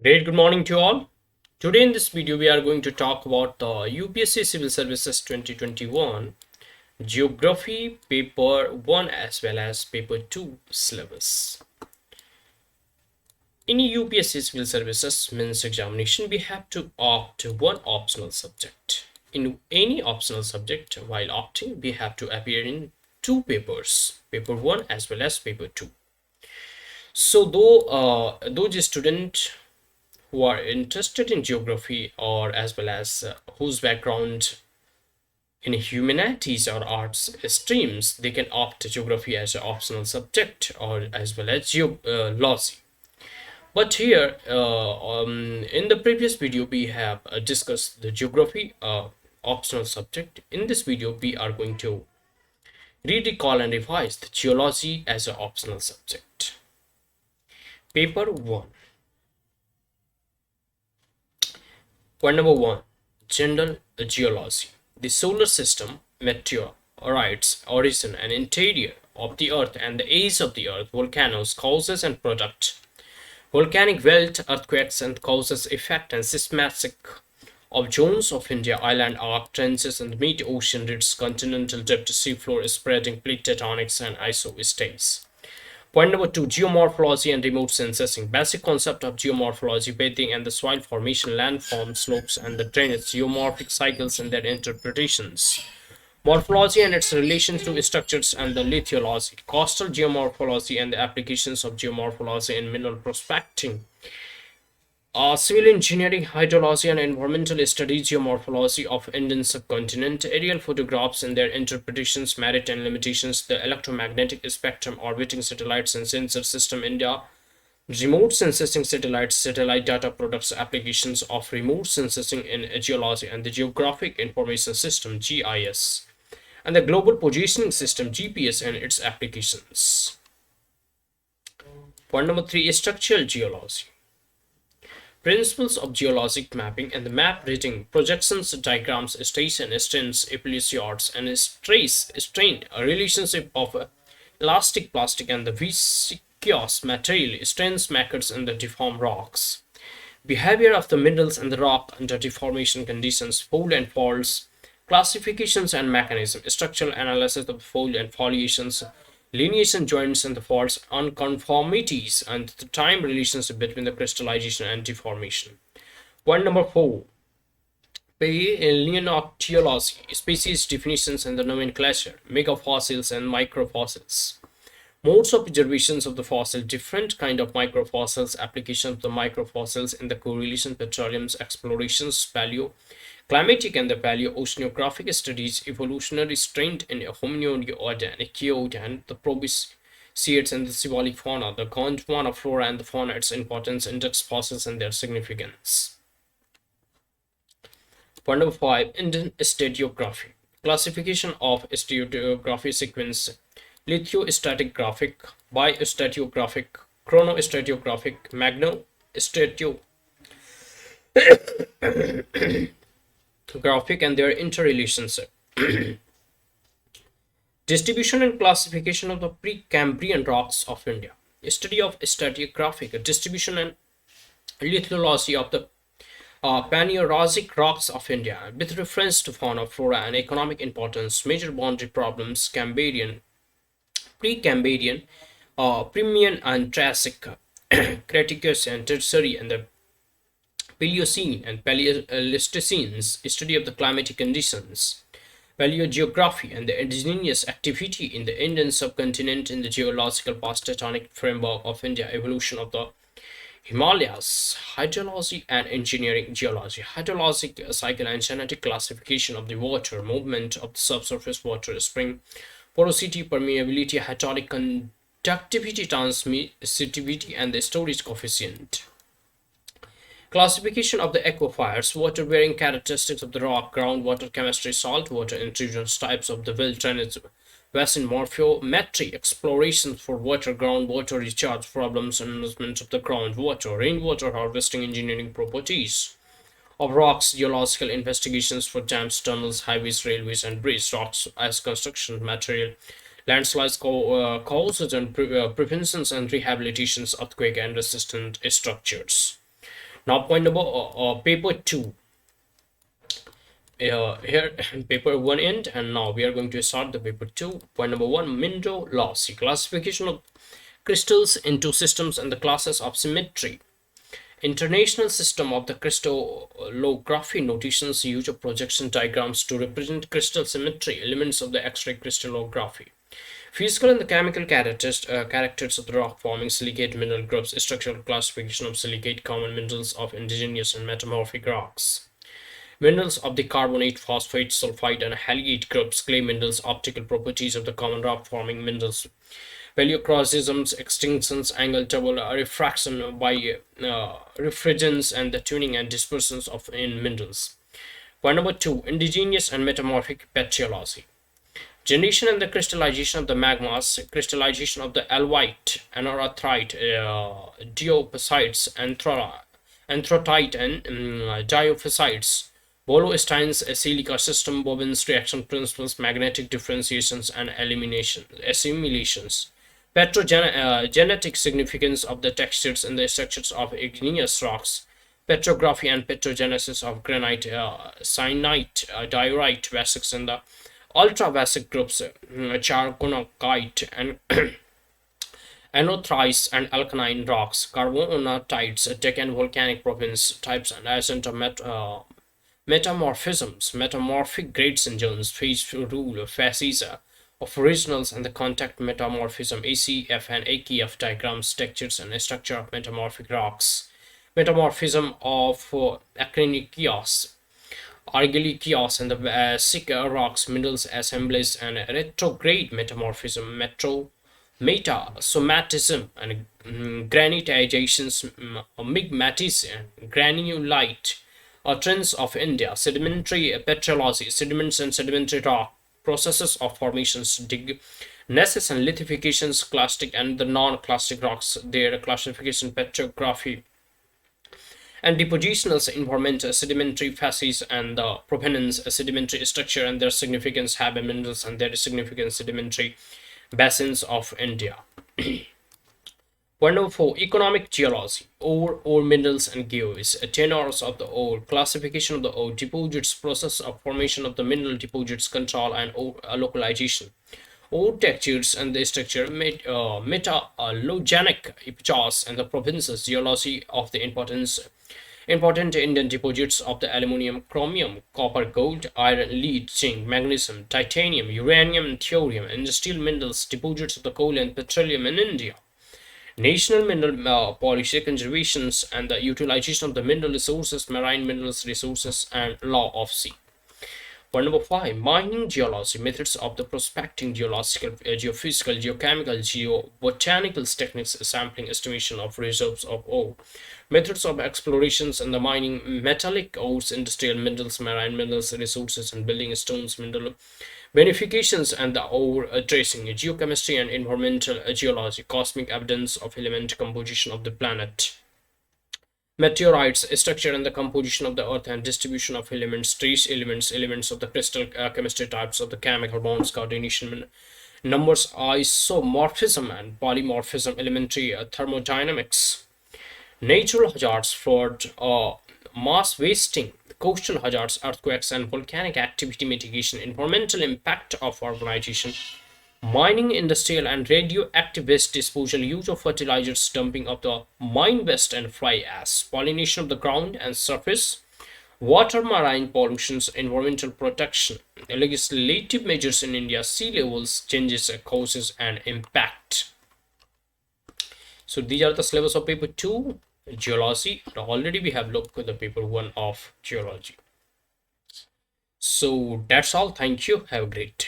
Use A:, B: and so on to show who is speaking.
A: Great, good morning to you all. Today in this video, we are going to talk about the UPSC Civil Services 2021 Geography Paper 1 as well as Paper 2 syllabus. In UPSC Civil Services means examination, we have to opt one optional subject. In any optional subject, while opting, we have to appear in two papers, Paper 1 as well as Paper 2. So those students who are interested in geography or as well as whose background in humanities or arts streams, they can opt geography as an optional subject or as well as geology. But here in the previous video we have discussed the geography optional subject. In this video we are going to recall and revise the geology as an optional subject. Paper 1. Point number 1. General geology. The solar system, meteorites, origin and interior of the earth and the age of the earth, volcanoes, causes and product, volcanic wealth, earthquakes and causes, effect and systematic of zones of India, island arc, trenches and mid-ocean ridges, continental depth, seafloor spreading, plate tectonics and isostates. Point number 2. Geomorphology and remote sensing. Basic concept of geomorphology, bathing and the soil formation, landform, slopes and the drainage, geomorphic cycles and their interpretations. Morphology and its relation to structures and the lithology. Coastal geomorphology and the applications of geomorphology in mineral prospecting. Civil engineering, hydrology and environmental studies, geomorphology of Indian subcontinent, aerial photographs and their interpretations, merit and limitations, the electromagnetic spectrum, orbiting satellites and sensor system, India, remote sensing satellites, satellite data products, applications of remote sensing in geology, and the geographic information system, GIS, and the global positioning system, GPS, and its applications. Point number 3. Structural geology. Principles of geologic mapping and the map reading, projections, diagrams, station, strains, epilepsioids, and strain, a relationship of elastic plastic and the viscous material, strains, makers, and the deformed rocks. Behavior of the minerals and the rock under deformation conditions, fold and faults, classifications and mechanism, structural analysis of fold and foliations, lineation joints and the faults, unconformities, and the time relationship between the crystallization and deformation. Point number 4. Paleontology, species definitions and the nomenclature, megafossils and microfossils. Modes of observations of the fossil, different kind of microfossils, application of the microfossils in the correlation, petroleum explorations, climatic and the paleoceanographic studies, evolutionary strength in hominid and archaeoid and the proboscideans and the symbolic fauna, the confauna, flora and the fauna, its importance, index fossils and their significance. Point number 5. Indian Stadiography. Classification of stadiography sequence, lithostratigraphic, biostratigraphic, chronostratigraphic, magnostratigraphic, and their interrelationship. Distribution and classification of the Precambrian rocks of India. Study of stratigraphic distribution and lithology of the Paleozoic rocks of India with reference to fauna, flora, and economic importance. Major boundary problems: Cambrian, Precambrian, Permian and Triassic, Cretaceous and Tertiary, and the Paleocene and Paleostenes. Study of the climatic conditions, paleogeography, and the indigenous activity in the Indian subcontinent in the geological past tectonic framework of India, evolution of the Himalayas, hydrology and engineering, geology, hydrologic cycle and genetic classification of the water, movement of the subsurface water, spring, porosity, permeability, hydraulic conductivity, transmissivity, and the storage coefficient. Classification of the aquifers, water-bearing characteristics of the rock, groundwater chemistry, saltwater intrusions, types of the well drainage basin, morphometry, explorations for water, groundwater recharge problems, and management of the groundwater, rainwater harvesting, engineering properties of rocks, geological investigations for dams, tunnels, highways, railways, and bridges, rocks as construction material, landslides, causes and preventions and rehabilitations, earthquake and resistant structures. Now point number paper 2. Here paper 1 end, and now we are going to start the paper 2. Point number 1, mineralogy, classification of crystals into systems and the classes of symmetry. International system of the crystallography notations use of projection diagrams to represent crystal symmetry elements of the X-ray crystallography. Physical and the chemical characters of the rock forming silicate mineral groups, structural classification of silicate common minerals of indigenous and metamorphic rocks. Minerals of the carbonate, phosphate, sulfide, and halide groups, clay minerals, optical properties of the common rock forming minerals, paleocrosisms, extinctions, angle double refraction by refrigerants, and the tuning and dispersions of in minerals. Point number 2, indigenous and metamorphic petrology. Generation and the crystallization of the magmas, crystallization of the alvite, anorthite, diopsides, anthrotite, and diopsides, Bolosteins, silica system, Bobin's reaction principles, magnetic differentiations, and assimilations. Petrogenetic significance of the textures and the structures of igneous rocks, petrography and petrogenesis of granite, syenite, diorite, vesics, and the ultravasic groups, chalconite, and anothrite and alkaline rocks, carbonatites, Deccan volcanic province types, and ascent of metamorphisms, metamorphic grades and zones, phase rule, phases of originals, and the contact metamorphism, ACF and AKF diagrams, textures, and structure of metamorphic rocks, metamorphism of actinic argillic and the basic rocks, minerals, assemblies, and retrograde metamorphism, metasomatism, and granitizations, migmatism, and granulite, trends of India, sedimentary petrology, sediments and sedimentary rock, processes of formations, dignesis and lithifications, clastic and the non-clastic rocks, their classification, petrography, and depositional environment, sedimentary phases, and the provenance, sedimentary structure and their significance, have minerals and their significant sedimentary basins of India. Point number 4, economic geology, ore minerals and geoids, tenors of the ore, classification of the ore, deposits, process of formation of the mineral deposits, control and ore localization, ore textures and the structure, metallogenic epochs and the provinces, geology of the important Indian deposits of the aluminium, chromium, copper, gold, iron, lead, zinc, magnesium, titanium, uranium, and thorium, industrial minerals, deposits of the coal and petroleum in India. National mineral policy, conservations and the utilization of the mineral resources, marine minerals resources, and law of sea. Point number 5, mining geology, methods of the prospecting, geological, geophysical, geochemical, geobotanical techniques, sampling, estimation of reserves of ore, methods of explorations and the mining, metallic ores, industrial minerals, marine minerals resources, and building stones, mineral verifications and the ore tracing, geochemistry and environmental geology, cosmic evidence of element composition of the planet, meteorites, structure and the composition of the earth and distribution of elements, trace elements, elements of the crystal chemistry, types of the chemical bonds, coordination, numbers, isomorphism and polymorphism, elementary thermodynamics, natural hazards, flood, mass wasting, coastal hazards, earthquakes and volcanic activity mitigation, environmental impact of urbanization, mining, industrial and radioactive waste disposal, use of fertilizers, dumping of the mine waste and fly ash, pollination of the ground and surface, water, marine pollutions, environmental protection, legislative measures in India, sea levels changes, causes and impact. So these are the syllabus of paper 2, geology. Already we have looked at the paper 1 of geology. So that's all. Thank you. Have a great day.